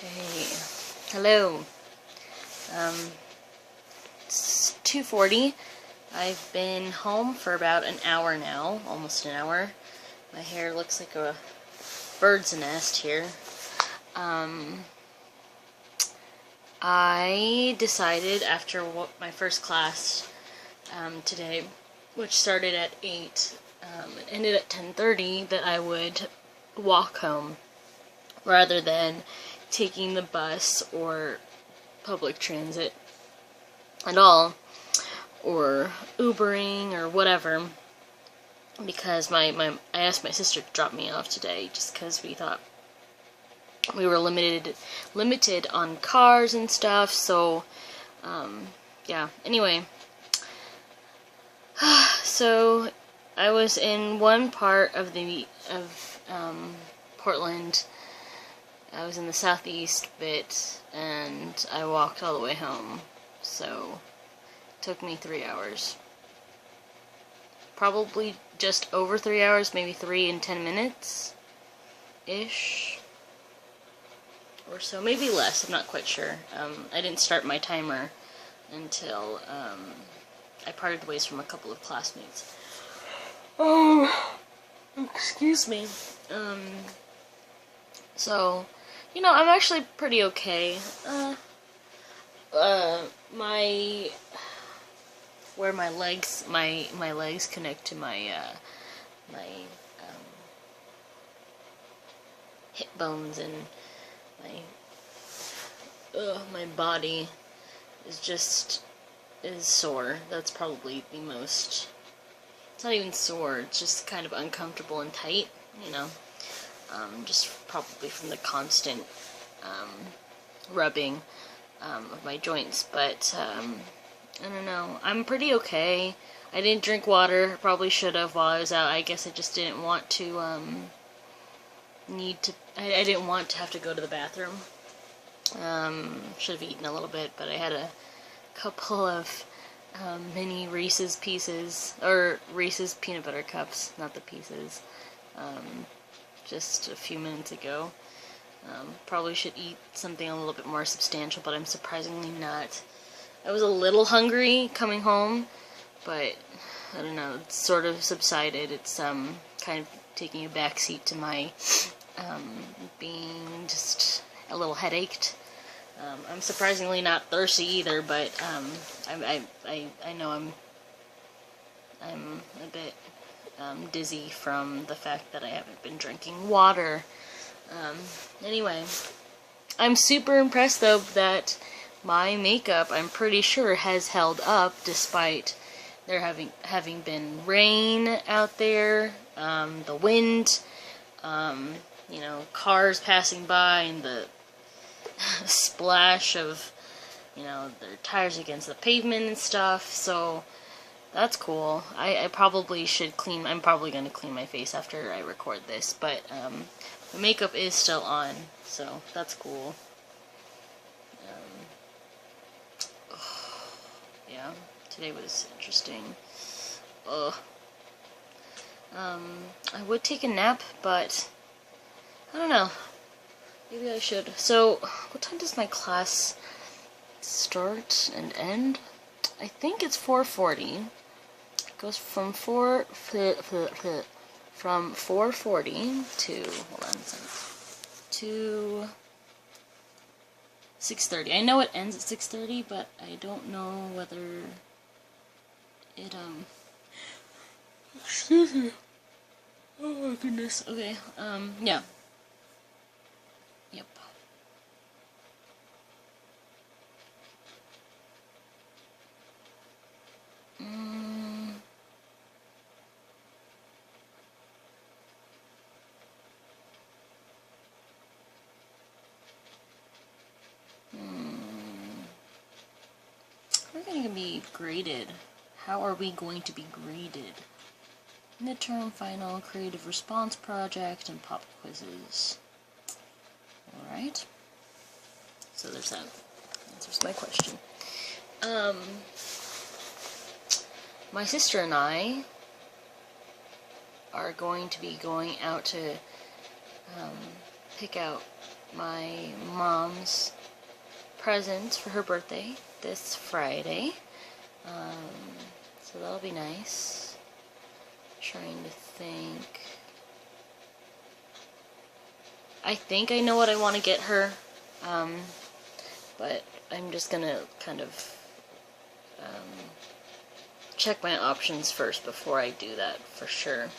Okay, hello. It's 2:40. I've been home for about an hour now, almost an hour. My hair looks like a bird's nest here. I decided after my first class today, which started at 8 and ended at 10:30, that I would walk home rather than taking the bus or public transit at all, or Ubering or whatever, because I asked my sister to drop me off today just because we thought we were limited on cars and stuff. So yeah, anyway, so I was in one part of Portland. I was in the southeast bit, and I walked all the way home, so it took me 3 hours. Probably just over 3 hours, maybe 3 and 10 minutes-ish, or so, maybe less, I'm not quite sure. I didn't start my timer until I parted ways from a couple of classmates. Oh, excuse me. So, I'm actually pretty okay. Where my legs connect to my hip bones, and my body is sore. That's probably the most. It's not even sore. It's just kind of uncomfortable and tight, just probably from the constant rubbing of my joints, but I don't know. I'm pretty okay. I didn't drink water. Probably should have while I was out. I guess I just didn't want to I didn't want to have to go to the bathroom. Should have eaten a little bit, but I had a couple of mini Reese's Pieces, or Reese's peanut butter cups, not the pieces, just a few minutes ago. Probably should eat something a little bit more substantial, but I'm surprisingly not. I was a little hungry coming home, but I don't know, it's sort of subsided. It's kind of taking a backseat to my being just a little headached. I'm surprisingly not thirsty either, but I know I'm a bit dizzy from the fact that I haven't been drinking water. Anyway, I'm super impressed though that my makeup, I'm pretty sure, has held up despite there having been rain out there, the wind, cars passing by, and the splash of, their tires against the pavement and stuff. So that's cool. I probably should clean. I'm probably going to clean my face after I record this, but the makeup is still on, so that's cool. Yeah, today was interesting. I would take a nap, but I don't know. Maybe I should. So, what time does my class start and end? I think it's 4:40. It goes from 4:40 to, hold on a second, to 6:30. I know it ends at 6:30, but I don't know whether it, excuse me. Oh my goodness. Okay, yeah. Yep. We're going to be graded. How are we going to be graded? Midterm, final, creative response project, and pop quizzes. Alright. So there's that. Answers my question. My sister and I are going to be going out to pick out my mom's present for her birthday this Friday. So that'll be nice. Trying to think. I think I know what I want to get her, but I'm just gonna kind of check my options first before I do that for sure.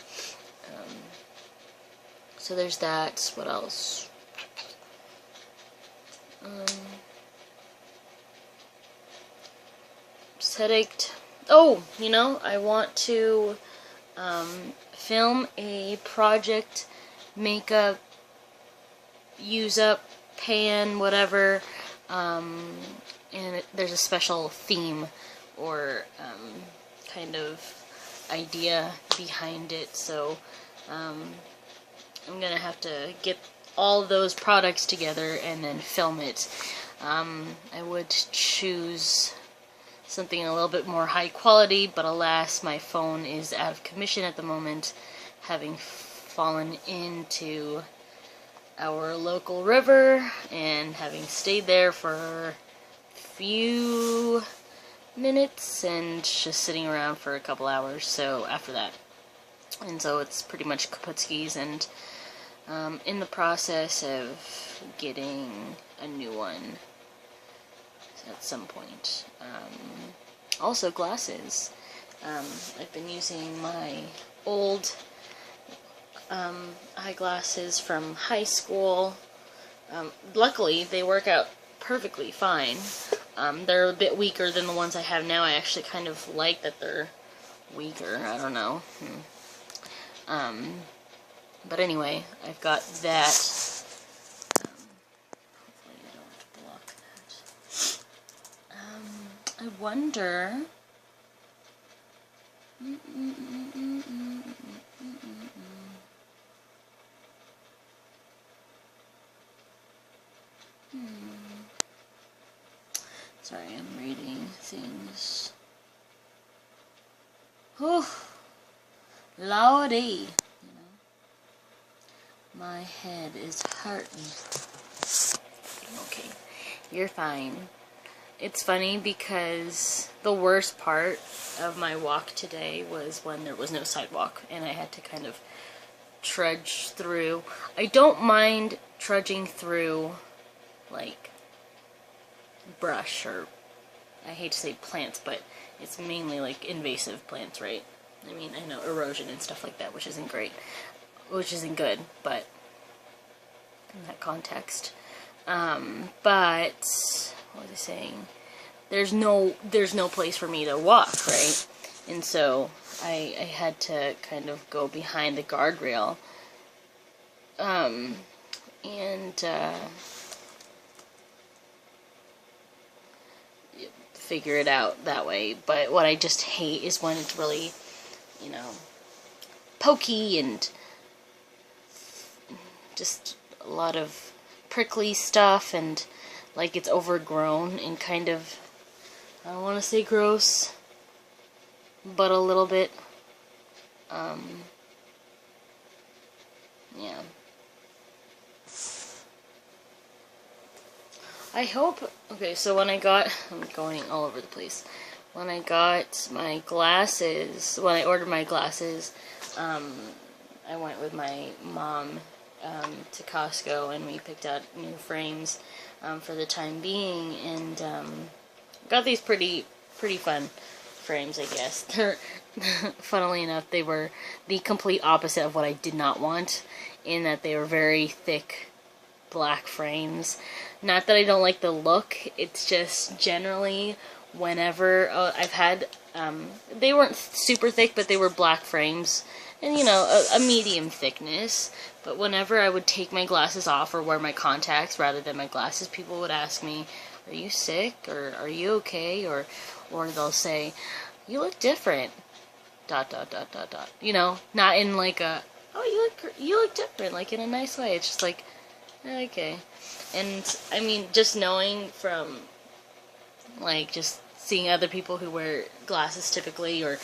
So there's that. What else? Just headached. Oh, you know, I want to film a project makeup use up pan, whatever, and there's a special theme or kind of idea behind it, so I'm gonna have to get all those products together and then film it. I would choose something a little bit more high quality, but alas, my phone is out of commission at the moment, having fallen into our local river and having stayed there for a few minutes and just sitting around for a couple hours, so after that. And so it's pretty much kaputskis, and in the process of getting a new one at some point. Also glasses. I've been using my old eyeglasses from high school. Luckily, they work out perfectly fine. They're a bit weaker than the ones I have now. I actually kind of like that they're weaker. I don't know. But anyway, I've got that. Hopefully I don't have to block that. I wonder... Sorry, I'm reading things. Oh, lordy, you know, my head is hurting. Okay, you're fine. It's funny because the worst part of my walk today was when there was no sidewalk and I had to kind of trudge through. I don't mind trudging through, like, brush, or I hate to say plants, but it's mainly like invasive plants, right? I mean, I know erosion and stuff like that, which isn't great, which isn't good, but in that context. But what was I saying? There's no place for me to walk, right? And so I had to kind of go behind the guardrail, and figure it out that way. But what I just hate is when it's really, you know, pokey and just a lot of prickly stuff, and like it's overgrown and kind of, I don't want to say gross, but a little bit, yeah. I hope, okay, so when I got, I'm going all over the place. When I got my glasses, when I ordered my glasses, I went with my mom to Costco, and we picked out new frames for the time being, and got these pretty fun frames, I guess. They're, funnily enough, they were the complete opposite of what I did not want, in that they were very thick black frames. Not that I don't like the look, it's just generally whenever I've had, they weren't super thick, but they were black frames, and you know, a medium thickness. But whenever I would take my glasses off or wear my contacts rather than my glasses, people would ask me, "Are you sick?" or "Are you okay?" or they'll say, "You look different." ... You know, not in like a, "Oh, you look different," like in a nice way. It's just like, okay. And I mean, just knowing from, like, just seeing other people who wear glasses typically, or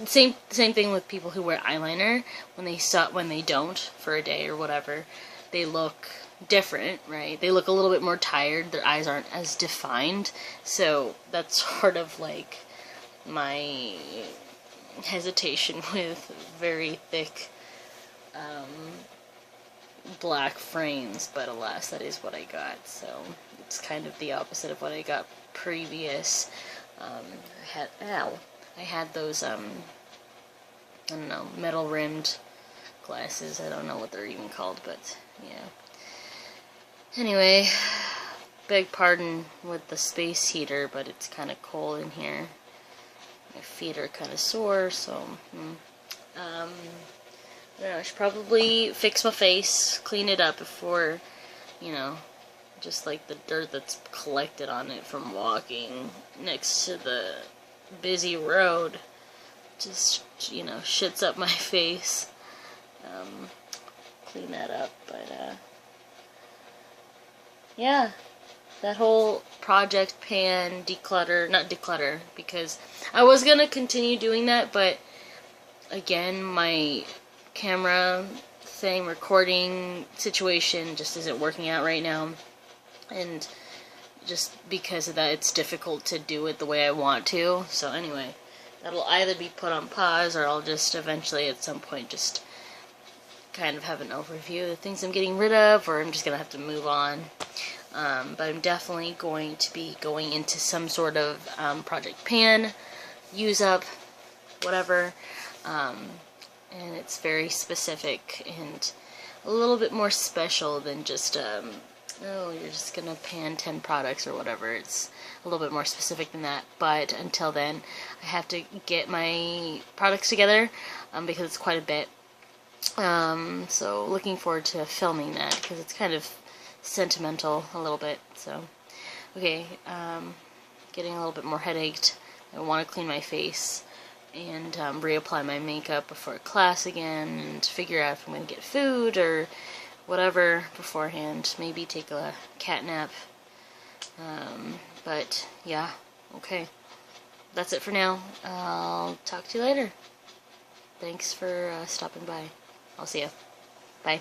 same thing with people who wear eyeliner, when they don't for a day or whatever, they look different, right? They look a little bit more tired. Their eyes aren't as defined. So that's sort of like my hesitation with very thick black frames, but alas, that is what I got. So it's kind of the opposite of what I got previous. I had those I don't know, metal rimmed glasses. I don't know what they're even called, but yeah. Anyway, beg pardon with the space heater, but it's kind of cold in here. My feet are kind of sore, so I don't know, I should probably fix my face, clean it up before, you know, just like the dirt that's collected on it from walking next to the busy road just, you know, shits up my face. Clean that up, but yeah, that whole project pan, not declutter, because I was gonna continue doing that, but again, my camera thing, recording situation just isn't working out right now, and just because of that, it's difficult to do it the way I want to. So anyway, that'll either be put on pause, or I'll just eventually at some point just kind of have an overview of the things I'm getting rid of, or I'm just gonna have to move on. But I'm definitely going to be going into some sort of project pan, use up, whatever, and it's very specific and a little bit more special than just oh, you're just gonna pan 10 products or whatever. It's a little bit more specific than that, but until then I have to get my products together because it's quite a bit. So looking forward to filming that because it's kind of sentimental a little bit. So okay, getting a little bit more headached. I want to clean my face and reapply my makeup before class again, and figure out if I'm going to get food or whatever beforehand. Maybe take a cat nap. But yeah, okay. That's it for now. I'll talk to you later. Thanks for stopping by. I'll see you. Bye.